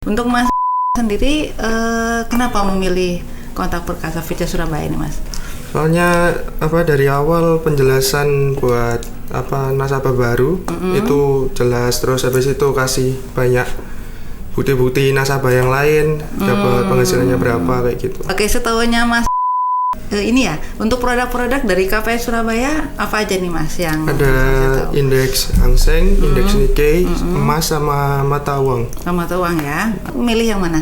Untuk Mas sendiri, kenapa memilih Kontak Perkasa Future Surabaya ini, Mas? Soalnya dari awal penjelasan buat nasabah baru itu jelas, terus habis itu kasih banyak bukti-bukti nasabah yang lain dapat penghasilannya berapa kayak gitu. Oke, setahunya Mas, ini ya, untuk produk-produk dari KPS Surabaya apa aja nih, Mas, yang ada indeks Hang Seng, indeks Nikkei, emas sama mata uang. Mata uang ya. Milih yang mana?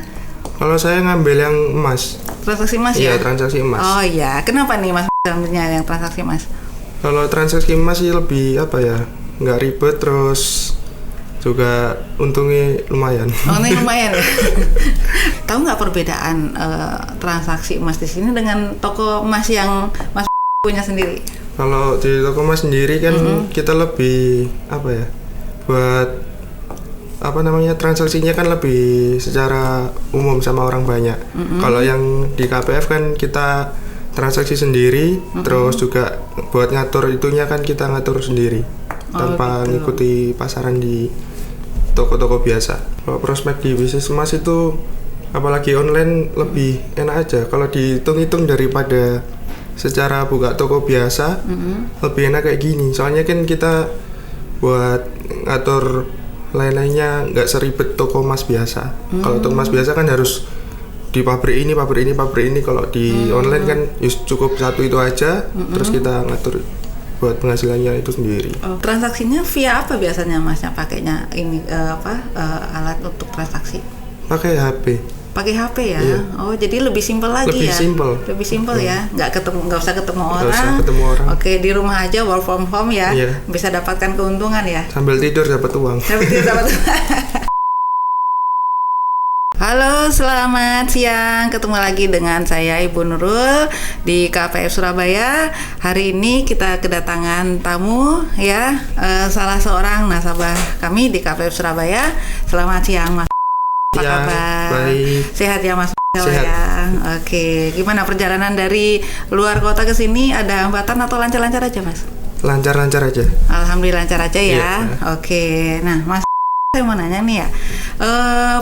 Kalau saya ngambil yang emas. Transaksi emas ya? Iya, transaksi emas. Oh iya, kenapa nih Mas ambilnya yang transaksi emas? Kalau transaksi emas sih lebih nggak ribet, terus juga untungnya lumayan. Untungnya lumayan ya. Tahu nggak perbedaan transaksi emas di sini dengan toko emas yang Mas punya sendiri? Kalau di toko emas sendiri kan kita lebih buat transaksinya kan lebih secara umum sama orang banyak. Kalau yang di KPF kan kita transaksi sendiri, terus juga buat ngatur itunya kan kita ngatur sendiri tanpa gitu. ngikuti pasaran di toko-toko biasa. Kalau prospek di bisnis emas itu apalagi online lebih enak aja. Kalau dihitung-hitung daripada secara buka toko biasa, lebih enak kayak gini. Soalnya kan kita buat ngatur lain-lainnya nggak seribet toko emas biasa. Kalau toko emas biasa kan harus di pabrik ini. Kalau di online kan cukup satu itu aja, terus kita ngatur buat penghasilannya itu sendiri. Transaksinya via apa biasanya Masnya pakainya ini alat untuk transaksi? Pakai HP. Pakai HP ya? Iya. Oh, jadi lebih simpel lagi lebih ya? Lebih simpel ya? Nggak usah ketemu orang. Oke, di rumah aja work from home ya? Iya. Bisa dapatkan keuntungan ya? Sambil tidur dapat uang. Halo, selamat siang. Ketemu lagi dengan saya Ibu Nurul di KPF Surabaya. Hari ini kita kedatangan tamu ya, salah seorang nasabah kami di KPF Surabaya. Selamat siang, Mas. Apa kabar? Baik. Sehat ya, Mas? Sehat. Ya. Oke, gimana perjalanan dari luar kota ke sini? Ada hambatan atau lancar-lancar aja, Mas? Lancar-lancar aja. Alhamdulillah lancar aja ya. Iya. Oke, nah Mas, saya mau nanya nih ya,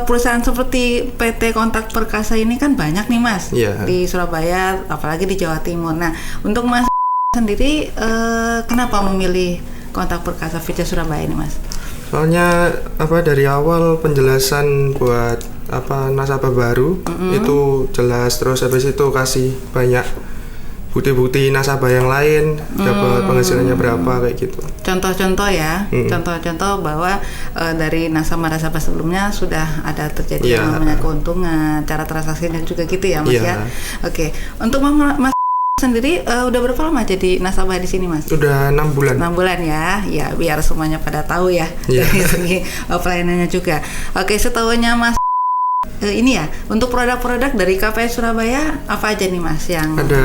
perusahaan seperti PT Kontak Perkasa ini kan banyak nih Mas, di Surabaya, apalagi di Jawa Timur. Nah, untuk Mas sendiri, kenapa memilih Kontak Perkasa Future Surabaya ini, Mas? Soalnya dari awal penjelasan buat nasabah baru itu jelas, terus habis itu kasih banyak bukti-bukti nasabah yang lain dapat penghasilannya berapa kayak gitu. Contoh-contoh ya, contoh-contoh bahwa dari nasabah-nasabah sebelumnya sudah ada terjadi yang namanya keuntungan, cara transaksinya juga gitu ya, Mas ya. Oke, untuk Mas sendiri udah berapa lama jadi nasabah di sini, Mas? Udah 6 bulan. 6 bulan ya, biar semuanya pada tahu ya dari segi pelayanannya juga. Oke, setahunya Mas, ini ya, untuk produk-produk dari KPS Surabaya apa aja nih Mas yang ada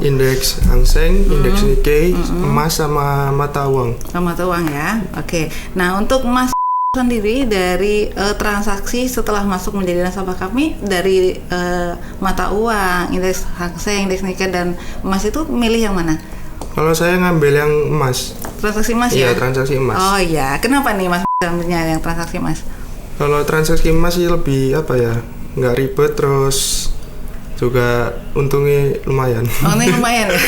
indeks Hang Seng, indeks Nikkei, emas sama mata uang. Mata uang ya. Oke. Nah, untuk Mas sendiri dari transaksi setelah masuk menjadi nasabah kami dari mata uang, indeks Hang Seng, indeks Nikkei dan emas itu milih yang mana? Kalau saya ngambil yang emas. Transaksi emas ya? Iya, transaksi emas. Oh iya, kenapa nih Mas ambilnya yang transaksi emas? Kalau transaksi emas sih lebih nggak ribet, terus juga untungnya lumayan. Untungnya lumayan ya.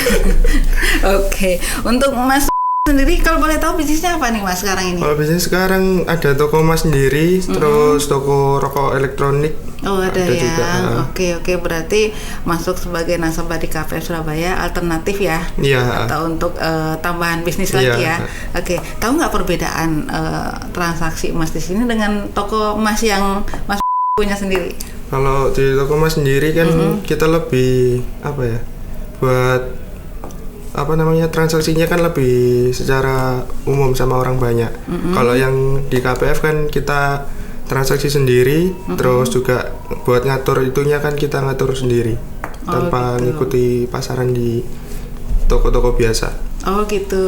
Oke. Untuk Mas sendiri kalau boleh tahu bisnisnya apa nih Mas sekarang ini? Kalau bisnis sekarang ada toko emas sendiri, terus toko rokok elektronik. Oh ada ya. Juga. Oke, berarti masuk sebagai nasabah di KPF Surabaya alternatif ya? Iya. Atau untuk tambahan bisnis lagi ya? Oke, tahu nggak perbedaan transaksi emas di sini dengan toko emas yang Mas punya sendiri? Kalau di toko emas sendiri kan kita lebih buat transaksinya kan lebih secara umum sama orang banyak. Kalau yang di KPF kan kita transaksi sendiri, terus juga buat ngatur itunya kan kita ngatur sendiri tanpa ngikuti pasaran di toko-toko biasa. Oh gitu,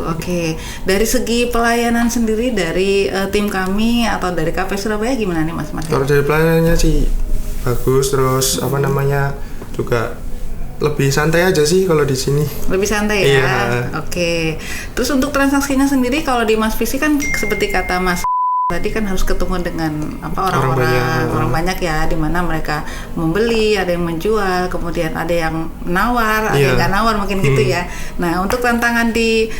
oke. Dari segi pelayanan sendiri dari tim kami atau dari KPF Surabaya gimana nih Mas? Kalau dari pelayanannya sih bagus, terus juga lebih santai aja sih kalau di sini. Lebih santai ya. Iya. Oke. Terus untuk transaksinya sendiri kalau di Mas Visi kan seperti kata Mas tadi kan harus ketemu dengan orang banyak ya, di mana mereka membeli, ada yang menjual, kemudian ada yang nawar, ada yang nggak nawar mungkin gitu ya. Nah, untuk tantangan di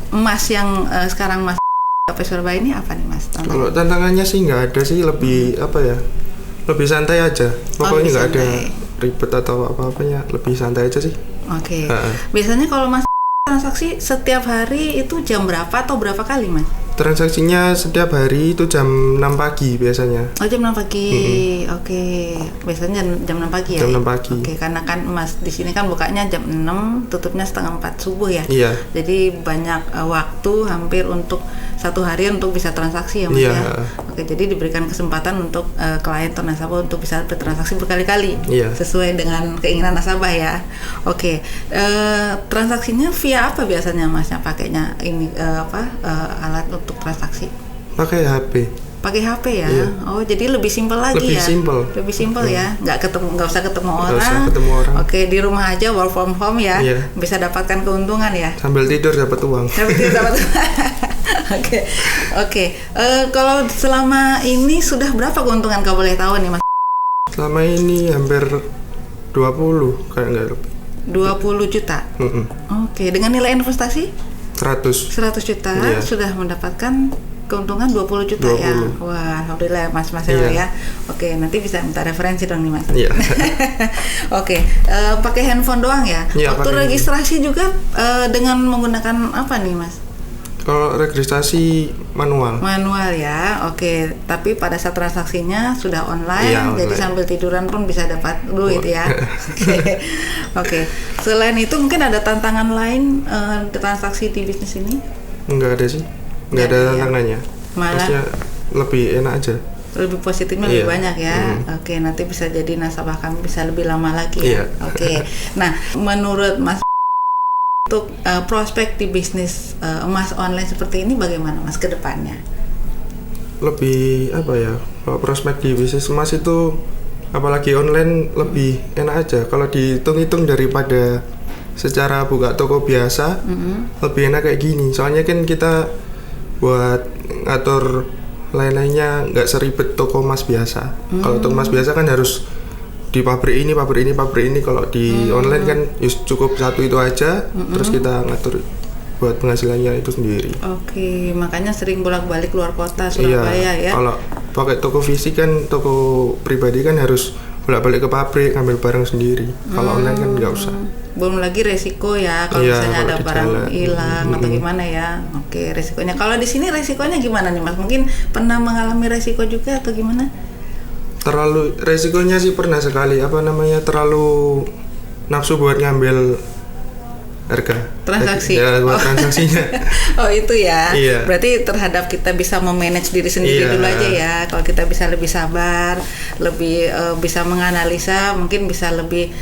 emas yang sekarang Mas KP Surabaya ini apa nih Mas? Kalau tantangannya sih nggak ada sih, lebih lebih santai aja. Pokoknya nggak ada ribet atau apa-apanya, lebih santai aja sih. Oke. Biasanya kalau Mas transaksi setiap hari itu jam berapa atau berapa kali Mas? Transaksinya setiap hari itu jam 6 pagi biasanya. Oh, jam 6 pagi. Oke. Biasanya jam 6 pagi ya? Jam 6 pagi. Oke, karena kan Mas di sini kan bukanya jam 6, tutupnya setengah 4 subuh ya? Iya. Jadi banyak waktu hampir untuk satu hari untuk bisa transaksi ya Mas ya? Oke, jadi diberikan kesempatan untuk klien atau nasabah untuk bisa bertransaksi berkali-kali. Iya. Sesuai dengan keinginan nasabah ya. Oke. Transaksinya via apa biasanya Masnya pakainya ini alat untuk transaksi? Pakai HP. Pakai HP ya. Iya. Oh, jadi lebih simpel lagi lebih ya. Lebih simpel ya. Nggak usah ketemu orang. Oke, di rumah aja work from home ya. Iya. Bisa dapatkan keuntungan ya. Sambil tidur dapat uang. Oke. Kalau selama ini sudah berapa keuntungan kalau boleh tahu nih Mas? Selama ini hampir 20 kayak nggak lebih. 20 juta. Oke, dengan nilai investasi 100 juta sudah mendapatkan keuntungan 20 juta 20. ya. Wah, alhamdulillah Mas ya. Oke, nanti bisa minta referensi dong nih Mas. Iya. Oke, pakai handphone doang ya. Waktu registrasi juga dengan menggunakan apa nih Mas? Kalau registrasi manual. Manual ya. Oke, tapi pada saat transaksinya sudah online, jadi sambil tiduran pun bisa dapat duit ya. Oke. Selain itu mungkin ada tantangan lain transaksi di bisnis ini? Enggak ada sih. Enggak ada tantangannya. Maksudnya lebih enak aja. Lebih positifnya lebih banyak ya. Oke, nanti bisa jadi nasabah kami bisa lebih lama lagi ya. Oke. Nah, menurut Mas untuk prospek di bisnis emas online seperti ini bagaimana Mas ke depannya? Lebih kalau prospek di bisnis emas itu apalagi online lebih enak aja. Kalau dihitung-hitung daripada secara buka toko biasa, lebih enak kayak gini. Soalnya kan kita buat ngatur lain-lainnya nggak seribet toko emas biasa. Kalau toko emas biasa kan harus di pabrik ini. Kalau di online kan cukup satu itu aja, terus kita ngatur buat penghasilannya itu sendiri. Oke, makanya sering bolak-balik keluar kota Surabaya ya. Kalau pakai toko fisik kan, toko pribadi kan harus bolak-balik ke pabrik ngambil barang sendiri. Kalau online kan nggak usah. Belum lagi resiko ya kalau misalnya ada barang hilang atau gimana ya. Oke, resikonya. Kalau di sini resikonya gimana nih Mas? Mungkin pernah mengalami resiko juga atau gimana? Terlalu resikonya sih pernah sekali terlalu nafsu buat ngambil harga transaksi buat transaksinya. Oh itu ya. Iya. Berarti terhadap kita bisa memanage diri sendiri dulu aja ya. Kalau kita bisa lebih sabar, lebih bisa menganalisa, mungkin bisa lebih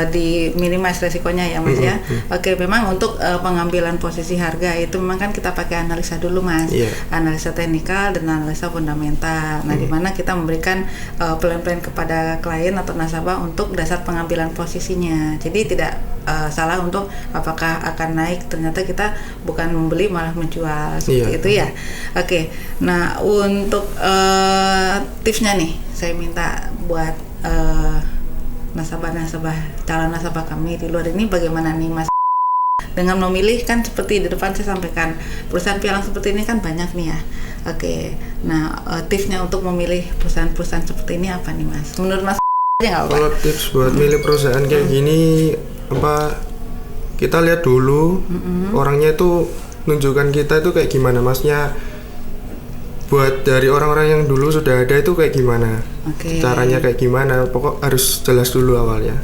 diminimize resikonya ya Mas ya. Oke, memang untuk pengambilan posisi harga itu memang kan kita pakai analisa dulu Mas. Analisa teknikal dan analisa fundamental. Nah, di mana kita memberikan plan-plan kepada klien atau nasabah untuk dasar pengambilan posisinya. Jadi tidak salah untuk apakah akan naik, ternyata kita bukan membeli malah menjual seperti itu ya. Oke. Nah, untuk tipsnya nih saya minta buat nasabah-nasabah, calon nasabah kami di luar ini bagaimana nih Mas dengan memilih, kan seperti di depan saya sampaikan perusahaan pialang seperti ini kan banyak nih ya. Oke. Nah, tipsnya untuk memilih perusahaan-perusahaan seperti ini apa nih Mas? Menurut Mas aja nggak apa? Kalau tips buat milih perusahaan kayak gini kita lihat dulu orangnya itu nunjukkan kita itu kayak gimana, Masnya buat dari orang-orang yang dulu sudah ada itu kayak gimana, caranya kayak gimana, pokok harus jelas dulu awalnya.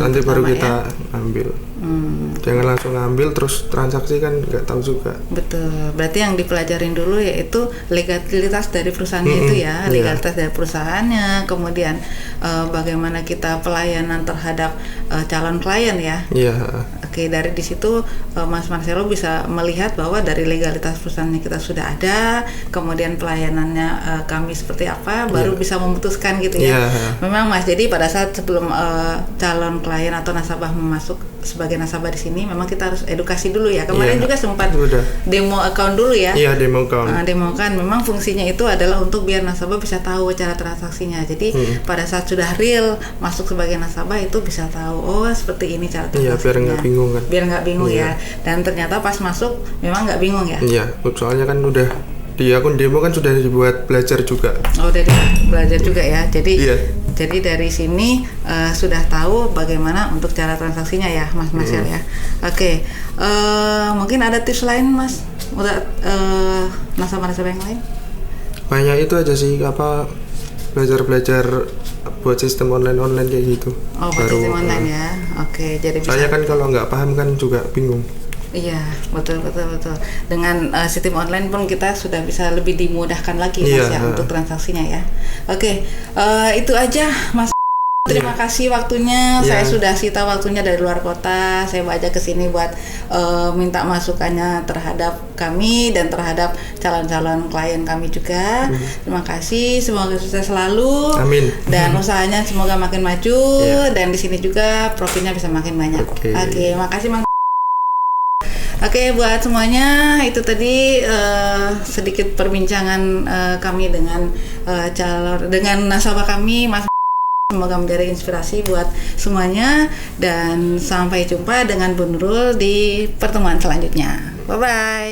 Nanti baru kita ambil. Jangan langsung ambil terus transaksi kan nggak tahu juga. Betul. Berarti yang dipelajarin dulu yaitu legalitas dari perusahaannya itu ya, legalitas dari perusahaannya, kemudian bagaimana kita pelayanan terhadap calon klien ya. Oke, dari di situ Mas Marcelo bisa melihat bahwa dari legalitas perusahaannya kita sudah ada, kemudian pelayanannya kami seperti apa, baru bisa memutuskan gitu ya. Memang Mas, jadi pada saat sebelum calon klien atau nasabah sebagai nasabah di sini memang kita harus edukasi dulu ya. Kemarin juga sempat demo account dulu ya. Iya, demo account. Demo kan memang fungsinya itu adalah untuk biar nasabah bisa tahu cara transaksinya. Jadi pada saat sudah real masuk sebagai nasabah itu bisa tahu oh seperti ini cara transaksinya. Iya, biar nggak bingung kan. Biar nggak bingung ya. Dan ternyata pas masuk memang nggak bingung ya. Iya, soalnya kan udah di akun demo kan sudah dibuat belajar juga. Oh, dari belajar juga ya. Jadi dari sini sudah tahu bagaimana untuk cara transaksinya ya, Mas Marcel ya. Oke. Mungkin ada tips lain, Mas? Udah nasabah-nasabah yang lain? Banyak itu aja sih belajar buat sistem online kayak gitu. Oh, buat sistem online ya. Oke, jadi soalnya kan kalau nggak paham kan juga bingung. Iya, betul. Dengan sistem online pun kita sudah bisa lebih dimudahkan lagi Mas ya untuk transaksinya ya. Oke, itu aja Mas. Terima kasih waktunya. Saya sudah sita waktunya dari luar kota. Saya ajak ke sini buat minta masukannya terhadap kami dan terhadap calon-calon klien kami juga. Terima kasih. Semoga sukses selalu. Amin. Dan usahanya semoga makin maju dan di sini juga profitnya bisa makin banyak. Oke, makasih Mas. Oke, buat semuanya itu tadi sedikit perbincangan kami dengan nasabah kami, Mas. Semoga menjadi inspirasi buat semuanya dan sampai jumpa dengan Bu Nurul di pertemuan selanjutnya. Bye bye.